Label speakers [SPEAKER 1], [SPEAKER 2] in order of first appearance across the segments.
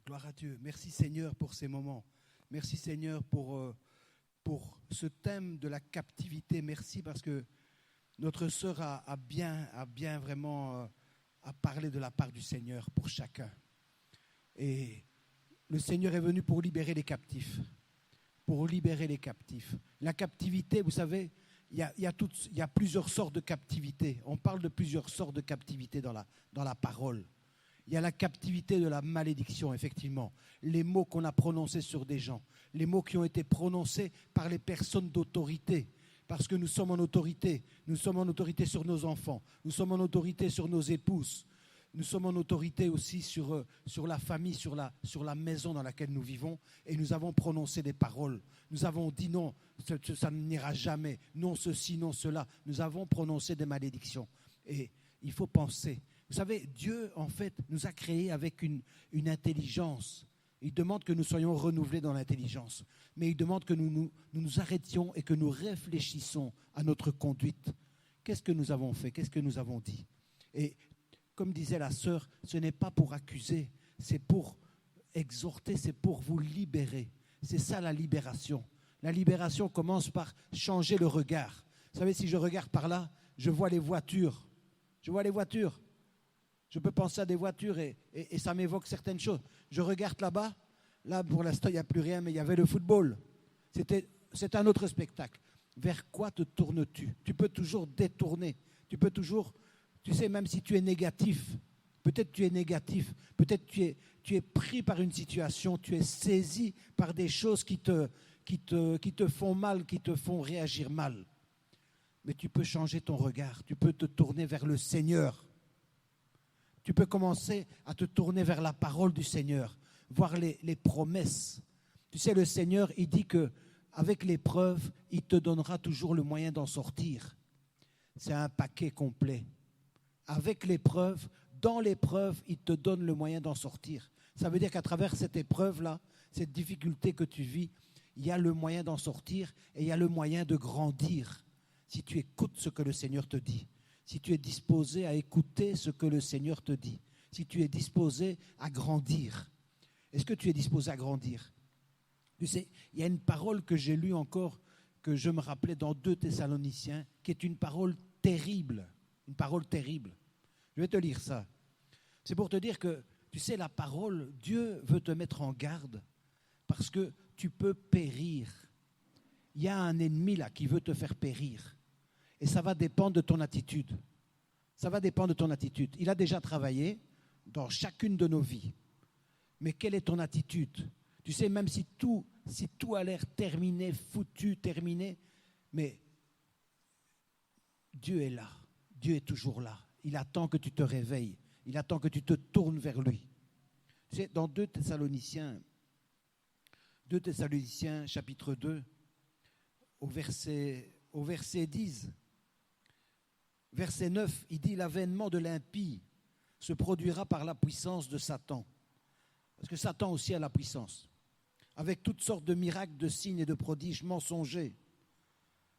[SPEAKER 1] Gloire à Dieu. Merci Seigneur pour ces moments. Merci Seigneur pour ce thème de la captivité. Merci parce que notre sœur a bien vraiment à parler de la part du Seigneur pour chacun. Et le Seigneur est venu pour libérer les captifs. Pour libérer les captifs. La captivité, vous savez, il y a plusieurs sortes de captivité. On parle de plusieurs sortes de captivité dans la parole. Il y a la captivité de la malédiction, effectivement. Les mots qu'on a prononcés sur des gens. Les mots qui ont été prononcés par les personnes d'autorité. Parce que nous sommes en autorité. Nous sommes en autorité sur nos enfants. Nous sommes en autorité sur nos épouses. Nous sommes en autorité aussi sur la famille, sur la maison dans laquelle nous vivons. Et nous avons prononcé des paroles. Nous avons dit non, ça n'ira jamais. Non ceci, non cela. Nous avons prononcé des malédictions. Et il faut penser. Vous savez, Dieu, en fait, nous a créés avec une intelligence. Il demande que nous soyons renouvelés dans l'intelligence. Mais il demande que nous nous arrêtions et que nous réfléchissons à notre conduite. Qu'est-ce que nous avons fait? Qu'est-ce que nous avons dit? Et comme disait la sœur, ce n'est pas pour accuser, c'est pour exhorter, c'est pour vous libérer. C'est ça la libération. La libération commence par changer le regard. Vous savez, si je regarde par là, je vois les voitures. Je vois les voitures. Je peux penser à des voitures et ça m'évoque certaines choses. Je regarde là-bas. Là, pour l'instant, il n'y a plus rien, mais il y avait le football. C'est un autre spectacle. Vers quoi te tournes-tu? Tu peux toujours détourner. Tu peux toujours, tu sais, même si tu es négatif, peut-être tu es négatif, peut-être tu es pris par une situation, tu es saisi par des choses qui te font mal, qui te font réagir mal. Mais tu peux changer ton regard. Tu peux te tourner vers le Seigneur. Tu peux commencer à te tourner vers la parole du Seigneur, voir les promesses. Tu sais, le Seigneur, il dit qu'avec l'épreuve, il te donnera toujours le moyen d'en sortir. C'est un paquet complet. Avec l'épreuve, dans l'épreuve, il te donne le moyen d'en sortir. Ça veut dire qu'à travers cette épreuve-là, cette difficulté que tu vis, il y a le moyen d'en sortir et il y a le moyen de grandir si tu écoutes ce que le Seigneur te dit. Si tu es disposé à écouter ce que le Seigneur te dit, si tu es disposé à grandir. Est-ce que tu es disposé à grandir? Tu sais, il y a une parole que j'ai lue encore, que je me rappelais dans 2 Thessaloniciens, qui est une parole terrible. Une parole terrible. Je vais te lire ça. C'est pour te dire que, tu sais, la parole, Dieu veut te mettre en garde parce que tu peux périr. Il y a un ennemi là qui veut te faire périr. Et ça va dépendre de ton attitude. Ça va dépendre de ton attitude. Il a déjà travaillé dans chacune de nos vies. Mais quelle est ton attitude? Tu sais, même si tout a l'air terminé, foutu, terminé, mais Dieu est là. Dieu est toujours là. Il attend que tu te réveilles. Il attend que tu te tournes vers lui. Tu sais, dans 2 Thessaloniciens chapitre 2, au verset 10, verset 9, il dit « L'avènement de l'impie se produira par la puissance de Satan. » Parce que Satan aussi a la puissance. Avec toutes sortes de miracles, de signes et de prodiges mensongers.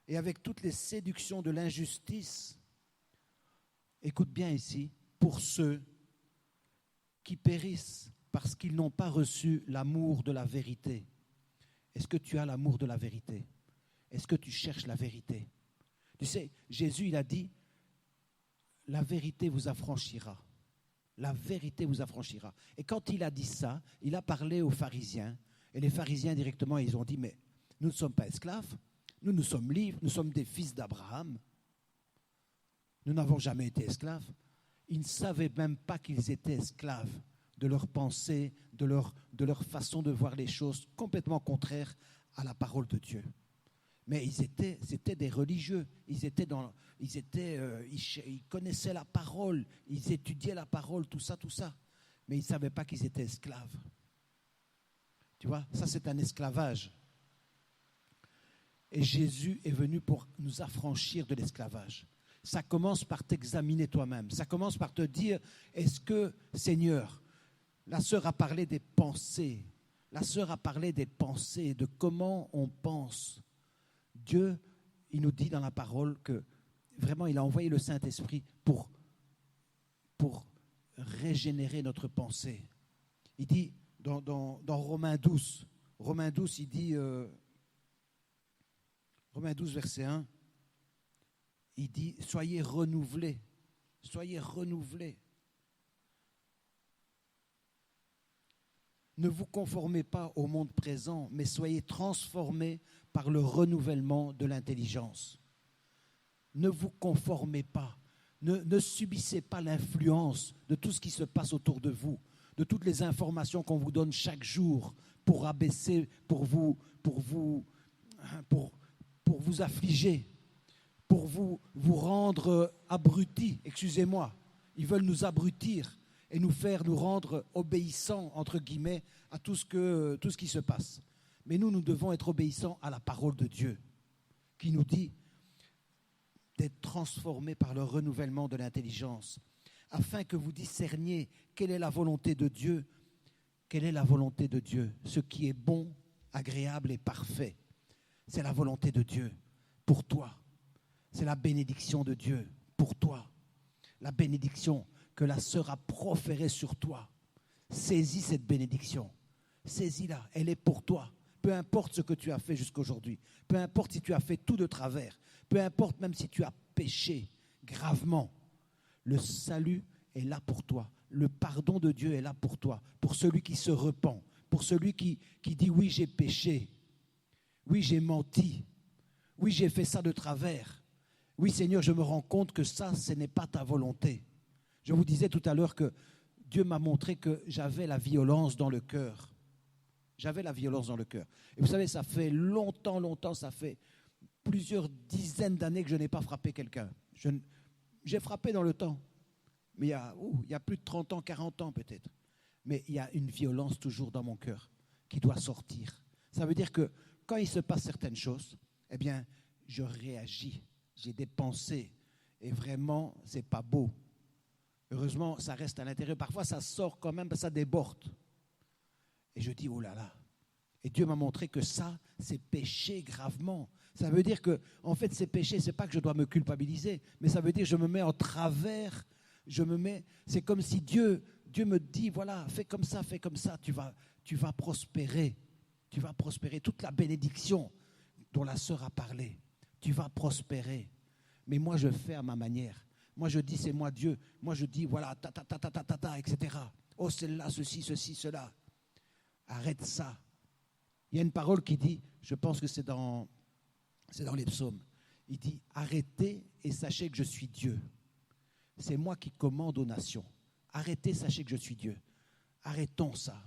[SPEAKER 1] Et avec toutes les séductions de l'injustice. Écoute bien ici, pour ceux qui périssent parce qu'ils n'ont pas reçu l'amour de la vérité. Est-ce que tu as l'amour de la vérité? Est-ce que tu cherches la vérité? Tu sais, Jésus, il a dit, la vérité vous affranchira. La vérité vous affranchira. Et quand il a dit ça, il a parlé aux pharisiens. Et les pharisiens, directement, ils ont dit, mais nous ne sommes pas esclaves. Nous sommes libres. Nous sommes des fils d'Abraham. Nous n'avons jamais été esclaves. Ils ne savaient même pas qu'ils étaient esclaves de leur pensée, de leur façon de voir les choses complètement contraires à la parole de Dieu. Mais c'était des religieux. Ils connaissaient la parole, ils étudiaient la parole, tout ça. Mais ils ne savaient pas qu'ils étaient esclaves. Tu vois, ça c'est un esclavage. Et Jésus est venu pour nous affranchir de l'esclavage. Ça commence par t'examiner toi-même. Ça commence par te dire, est-ce que, Seigneur, la sœur a parlé des pensées. La sœur a parlé des pensées, de comment on pense. Dieu, il nous dit dans la parole que vraiment, il a envoyé le Saint-Esprit pour régénérer notre pensée. Il dit, dans Romains 12. Romains 12, il dit, Romains 12, verset 1, il dit, soyez renouvelés. Soyez renouvelés. Ne vous conformez pas au monde présent, mais soyez transformés par le renouvellement de l'intelligence. Ne vous conformez pas. Ne subissez pas l'influence de tout ce qui se passe autour de vous, de toutes les informations qu'on vous donne chaque jour pour abaisser, pour vous affliger, pour vous rendre abrutis. Excusez-moi, ils veulent nous abrutir et nous rendre obéissants, entre guillemets, à tout ce qui se passe. Mais nous devons être obéissants à la parole de Dieu, qui nous dit d'être transformés par le renouvellement de l'intelligence, afin que vous discerniez quelle est la volonté de Dieu. Quelle est la volonté de Dieu? Ce qui est bon, agréable et parfait. C'est la volonté de Dieu pour toi. C'est la bénédiction de Dieu pour toi. La bénédiction que la sœur a proférée sur toi. Saisis cette bénédiction. Saisis-la. Elle est pour toi. Peu importe ce que tu as fait jusqu'aujourd'hui. Peu importe si tu as fait tout de travers. Peu importe même si tu as péché gravement. Le salut est là pour toi. Le pardon de Dieu est là pour toi. Pour celui qui se repent. Pour celui qui dit oui, j'ai péché. Oui, j'ai menti. Oui, j'ai fait ça de travers. Oui, Seigneur, je me rends compte que ça, ce n'est pas ta volonté. Je vous disais tout à l'heure que Dieu m'a montré que j'avais la violence dans le cœur. J'avais la violence dans le cœur. Et vous savez, ça fait longtemps, ça fait plusieurs dizaines d'années que je n'ai pas frappé quelqu'un. J'ai frappé dans le temps, mais il y a plus de 30 ans, 40 ans peut-être. Mais il y a une violence toujours dans mon cœur qui doit sortir. Ça veut dire que quand il se passe certaines choses, eh bien, je réagis. J'ai des pensées. Et vraiment, ce n'est pas beau. Heureusement, ça reste à l'intérieur. Parfois, ça sort quand même, ça déborde. Et je dis, oh là là. Et Dieu m'a montré que ça, c'est péché gravement. Ça veut dire que, en fait, c'est péché. Ce n'est pas que je dois me culpabiliser, mais ça veut dire que je me mets en travers. C'est comme si Dieu me dit, voilà, fais comme ça, tu vas prospérer. Tu vas prospérer. Toute la bénédiction dont la sœur a parlé, tu vas prospérer. Mais moi, je fais à ma manière. Moi, je dis, c'est moi Dieu. Moi, je dis, voilà, etc. Oh, celle-là, ceci, cela. Arrête ça. Il y a une parole qui dit, je pense que c'est dans les psaumes, il dit, arrêtez et sachez que je suis Dieu. C'est moi qui commande aux nations. Arrêtez, sachez que je suis Dieu. Arrêtons ça.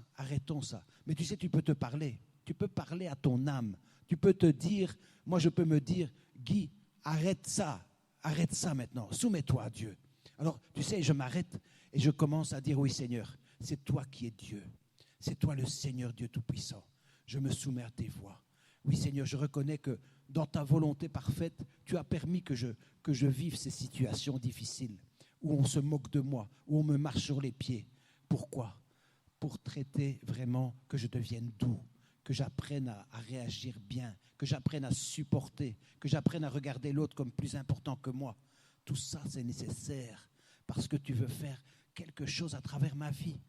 [SPEAKER 1] Mais tu sais, tu peux te parler. Tu peux parler à ton âme. Tu peux te dire, moi je peux me dire, Guy, arrête ça maintenant, soumets-toi à Dieu. Alors, tu sais, je m'arrête et je commence à dire, oui Seigneur, c'est toi qui es Dieu. C'est toi le Seigneur Dieu Tout-Puissant. Je me soumets à tes voies. Oui Seigneur, je reconnais que dans ta volonté parfaite, tu as permis que je vive ces situations difficiles, où on se moque de moi, où on me marche sur les pieds. Pourquoi? Pour traiter vraiment que je devienne doux, que j'apprenne à réagir bien, que j'apprenne à supporter, que j'apprenne à regarder l'autre comme plus important que moi. Tout ça, c'est nécessaire parce que tu veux faire quelque chose à travers ma vie.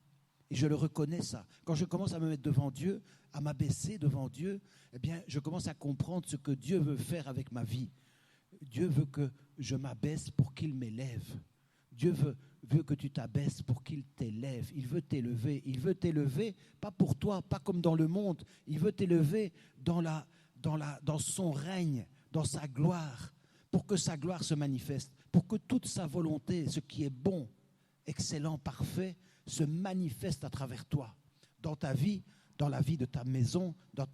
[SPEAKER 1] Et je le reconnais ça. Quand je commence à me mettre devant Dieu, à m'abaisser devant Dieu, eh bien, je commence à comprendre ce que Dieu veut faire avec ma vie. Dieu veut que je m'abaisse pour qu'il m'élève. Dieu veut que tu t'abaisses pour qu'il t'élève. Il veut t'élever. Il veut t'élever, pas pour toi, pas comme dans le monde. Il veut t'élever dans son règne, dans sa gloire, pour que sa gloire se manifeste, pour que toute sa volonté, ce qui est bon, excellent, parfait, se manifeste à travers toi, dans ta vie, dans la vie de ta maison, dans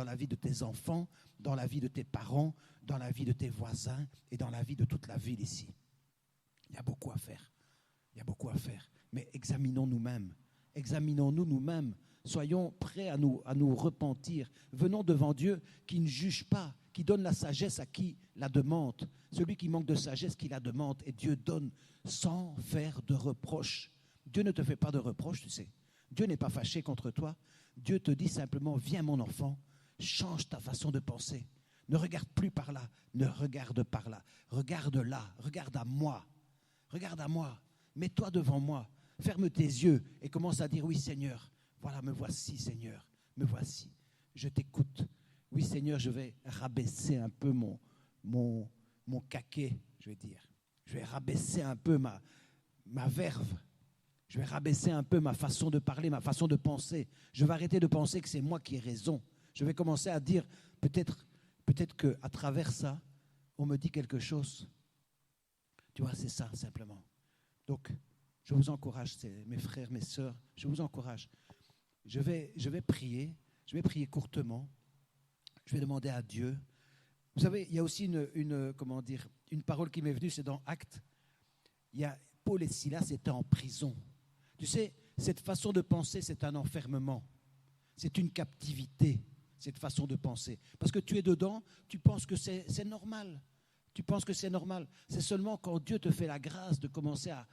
[SPEAKER 1] la vie de tes enfants, dans la vie de tes parents, dans la vie de tes voisins et dans la vie de toute la ville ici. Il y a beaucoup à faire. Mais examinons-nous nous-mêmes. Soyons prêts à nous repentir. Venons devant Dieu qui ne juge pas, qui donne la sagesse à qui la demande. Celui qui manque de sagesse, qui la demande. Et Dieu donne sans faire de reproches. Dieu ne te fait pas de reproches, tu sais. Dieu n'est pas fâché contre toi. Dieu te dit simplement, viens mon enfant, change ta façon de penser. Ne regarde plus par là, ne regarde par là. Regarde là, regarde à moi. Regarde à moi, mets-toi devant moi, ferme tes yeux et commence à dire, oui Seigneur, Voilà, me voici, Seigneur, me voici. Je t'écoute. Oui, Seigneur, je vais rabaisser un peu mon caquet, je vais dire. Je vais rabaisser un peu ma verve. Je vais rabaisser un peu ma façon de parler, ma façon de penser. Je vais arrêter de penser que c'est moi qui ai raison. Je vais commencer à dire, peut-être qu'à travers ça, on me dit quelque chose. Tu vois, c'est ça, simplement. Donc, je vous encourage, mes frères, mes sœurs, je vous encourage. Je vais prier courtement. Je vais demander à Dieu. Vous savez, il y a aussi une parole qui m'est venue, c'est dans Actes. Il y a Paul et Silas étaient en prison. Tu sais, cette façon de penser, c'est un enfermement. C'est une captivité, cette façon de penser. Parce que tu es dedans, tu penses que c'est normal. Tu penses que c'est normal. C'est seulement quand Dieu te fait la grâce de commencer à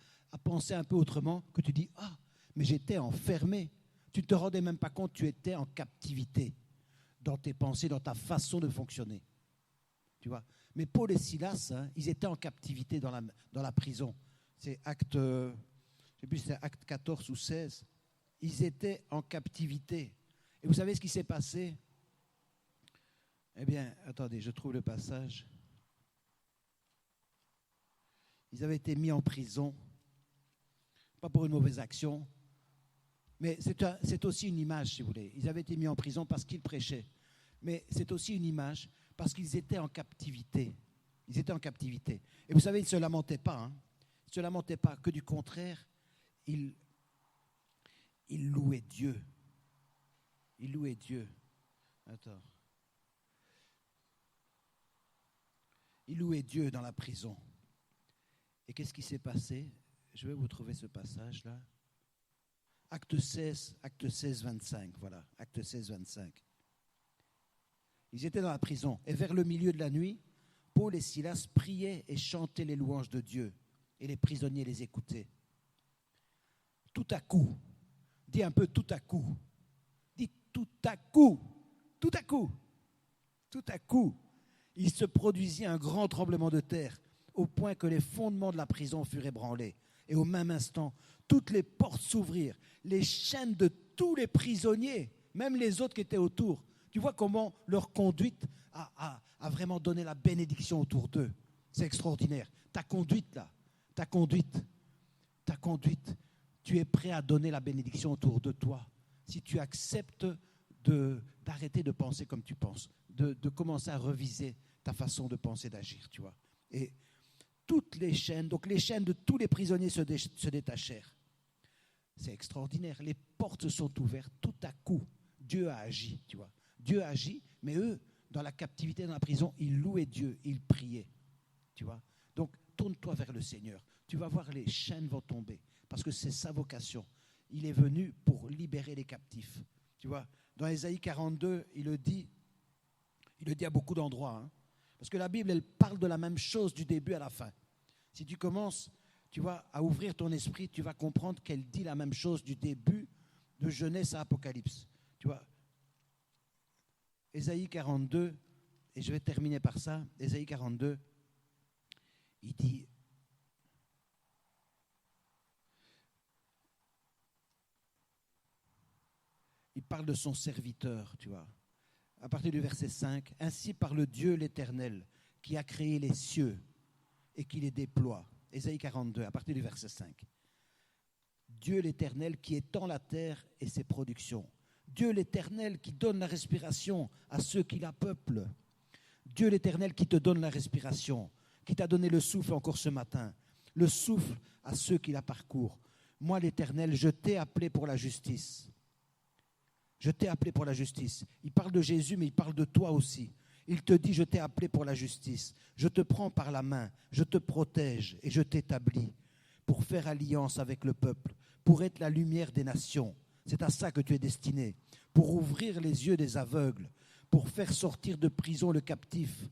[SPEAKER 1] penser un peu autrement que tu dis « Ah, mais j'étais enfermé ». Tu ne te rendais même pas compte, tu étais en captivité dans tes pensées, dans ta façon de fonctionner. Tu vois. Mais Paul et Silas, ils étaient en captivité dans la prison. C'est Acte 14 ou 16. Ils étaient en captivité. Et vous savez ce qui s'est passé? Eh bien, attendez, je trouve le passage. Ils avaient été mis en prison, pas pour une mauvaise action, mais c'est aussi une image, si vous voulez. Ils avaient été mis en prison parce qu'ils prêchaient. Mais c'est aussi une image parce qu'ils étaient en captivité. Ils étaient en captivité. Et vous savez, ils ne se lamentaient pas. Ils ne se lamentaient pas, que du contraire, ils louaient Dieu. Ils louaient Dieu. Attends. Ils louaient Dieu dans la prison. Et qu'est-ce qui s'est passé? Je vais vous trouver ce passage-là. Acte 16, 25. Voilà, Acte 16, 25. Ils étaient dans la prison. Et vers le milieu de la nuit, Paul et Silas priaient et chantaient les louanges de Dieu. Et les prisonniers les écoutaient. Tout à coup, dis un peu tout à coup. Dis tout à coup, tout à coup, tout à coup. Il se produisit un grand tremblement de terre, au point que les fondements de la prison furent ébranlés. Et au même instant, toutes les portes s'ouvrirent, les chaînes de tous les prisonniers, même les autres qui étaient autour. Tu vois comment leur conduite a vraiment donné la bénédiction autour d'eux. C'est extraordinaire. Ta conduite, tu es prêt à donner la bénédiction autour de toi. Si tu acceptes d'arrêter de penser comme tu penses, de commencer à reviser ta façon de penser, d'agir, tu vois. Et toutes les chaînes, donc les chaînes de tous les prisonniers se détachèrent. C'est extraordinaire. Les portes se sont ouvertes tout à coup. Dieu a agi, tu vois. Dieu a agi, mais eux, dans la captivité, dans la prison, ils louaient Dieu, ils priaient, tu vois. Donc, tourne-toi vers le Seigneur. Tu vas voir, les chaînes vont tomber, parce que c'est sa vocation. Il est venu pour libérer les captifs, tu vois. Dans Ésaïe 42, il le dit à beaucoup d'endroits, parce que la Bible, elle parle de la même chose du début à la fin. Si tu commences, tu vois, à ouvrir ton esprit, tu vas comprendre qu'elle dit la même chose du début de Genèse à Apocalypse. Tu vois, Ésaïe 42, et je vais terminer par ça, Ésaïe 42, il dit, il parle de son serviteur, tu vois. À partir du verset 5, « Ainsi parle Dieu l'Éternel, qui a créé les cieux et qui les déploie. » Ésaïe 42, à partir du verset 5. « Dieu l'Éternel qui étend la terre et ses productions. Dieu l'Éternel qui donne la respiration à ceux qui la peuplent. Dieu l'Éternel qui te donne la respiration, qui t'a donné le souffle encore ce matin, le souffle à ceux qui la parcourent. Moi l'Éternel, je t'ai appelé pour la justice. » Je t'ai appelé pour la justice. Il parle de Jésus, mais il parle de toi aussi. Il te dit, je t'ai appelé pour la justice. Je te prends par la main, je te protège et je t'établis pour faire alliance avec le peuple, pour être la lumière des nations. C'est à ça que tu es destiné. Pour ouvrir les yeux des aveugles, pour faire sortir de prison le captif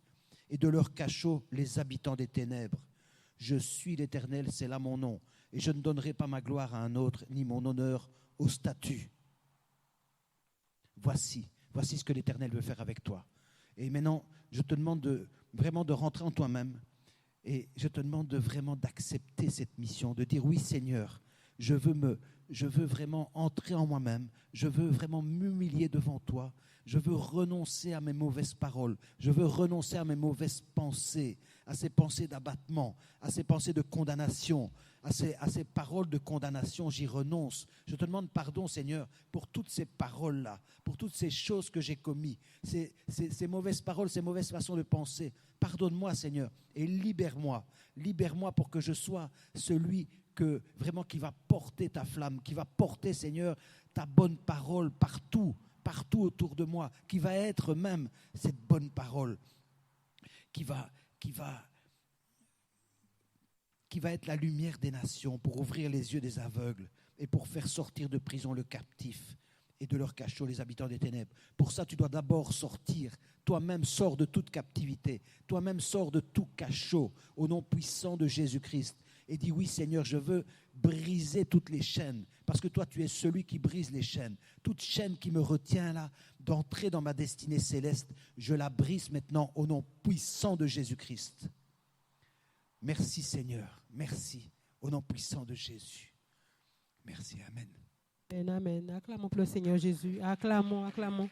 [SPEAKER 1] et de leur cachot les habitants des ténèbres. Je suis l'Éternel, c'est là mon nom, et je ne donnerai pas ma gloire à un autre, ni mon honneur aux statues. Voici ce que l'Éternel veut faire avec toi. Et maintenant, je te demande vraiment de rentrer en toi-même et je te demande vraiment d'accepter cette mission, de dire oui Seigneur, je veux je veux vraiment entrer en moi-même, je veux vraiment m'humilier devant toi, je veux renoncer à mes mauvaises paroles, je veux renoncer à mes mauvaises pensées, à ces pensées d'abattement, à ces pensées de condamnation, à ces paroles de condamnation, j'y renonce. Je te demande pardon, Seigneur, pour toutes ces paroles-là, pour toutes ces choses que j'ai commises, ces mauvaises paroles, ces mauvaises façons de penser. Pardonne-moi, Seigneur, et libère-moi. Libère-moi pour que je sois celui qui va porter ta flamme, qui va porter, Seigneur, ta bonne parole partout autour de moi, qui va être même cette bonne parole, qui va être la lumière des nations pour ouvrir les yeux des aveugles et pour faire sortir de prison le captif et de leur cachot les habitants des ténèbres. Pour ça, tu dois d'abord sortir. Toi-même, sors de toute captivité. Toi-même, sors de tout cachot au nom puissant de Jésus-Christ. Et dis, oui Seigneur, je veux briser toutes les chaînes, parce que toi tu es celui qui brise les chaînes. Toute chaîne qui me retient là, d'entrer dans ma destinée céleste, je la brise maintenant au nom puissant de Jésus-Christ. Merci Seigneur, merci, au nom puissant de Jésus. Merci, Amen.
[SPEAKER 2] Amen, amen. Acclamons pour le Seigneur Jésus, acclamons, acclamons.